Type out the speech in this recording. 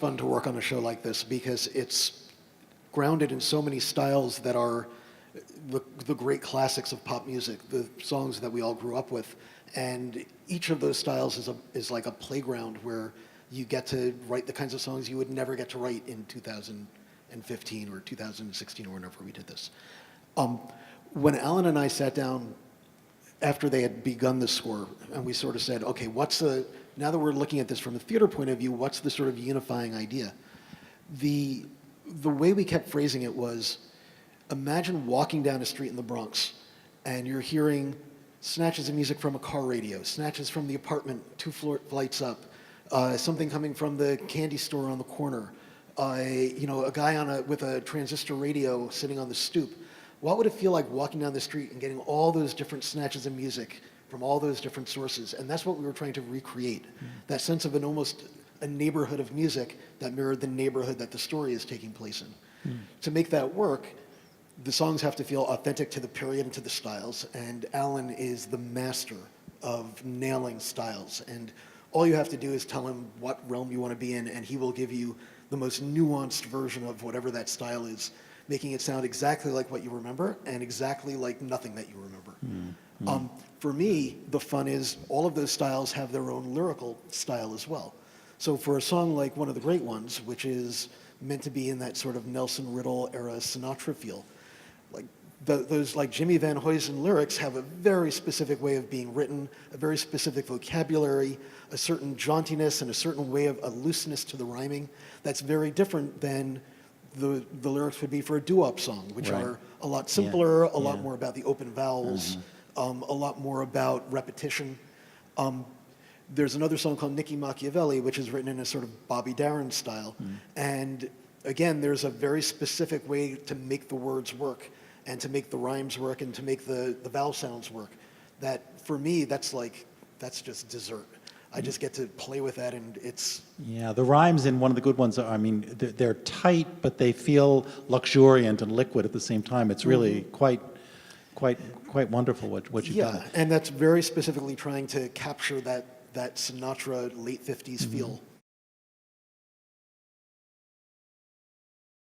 fun to work on a show like this because it's grounded in so many styles that are the great classics of pop music, the songs that we all grew up with. And each of those styles is like a playground where you get to write the kinds of songs you would never get to write in 2015 or 2016 or whenever we did this. When Alan and I sat down after they had begun the score, and we sort of said, okay, now that we're looking at this from a theater point of view, what's the sort of unifying idea? The way we kept phrasing it was, imagine walking down a street in the Bronx and you're hearing snatches of music from a car radio, snatches from the apartment 2 flights up, something coming from the candy store on the corner, a guy with a transistor radio sitting on the stoop. What would it feel like walking down the street and getting all those different snatches of music from all those different sources? And that's what we were trying to recreate, that sense of almost a neighborhood of music that mirrored the neighborhood that the story is taking place in. To make that work, the songs have to feel authentic to the period and to the styles, and Alan is the master of nailing styles. And all you have to do is tell him what realm you want to be in, and he will give you the most nuanced version of whatever that style is, making it sound exactly like what you remember and exactly like nothing that you remember. For me, the fun is all of those styles have their own lyrical style as well. So for a song like one of the great ones, which is meant to be in that sort of Nelson Riddle era Sinatra feel, like those like Jimmy Van Huysen lyrics have a very specific way of being written, a very specific vocabulary, a certain jauntiness and a certain way of a looseness to the rhyming that's very different than the lyrics would be for a doo-wop song, which are a lot simpler, a lot more about the open vowels, a lot more about repetition. There's another song called Nikki Machiavelli, which is written in a sort of Bobby Darin style. And again, there's a very specific way to make the words work and to make the rhymes work and to make the vowel sounds work. That, for me, that's just dessert. I just get to play with that, and it's... Yeah, the rhymes in one of the good ones, they're tight, but they feel luxuriant and liquid at the same time. It's really quite wonderful what you've done. Yeah, and that's very specifically trying to capture that Sinatra late 50s feel.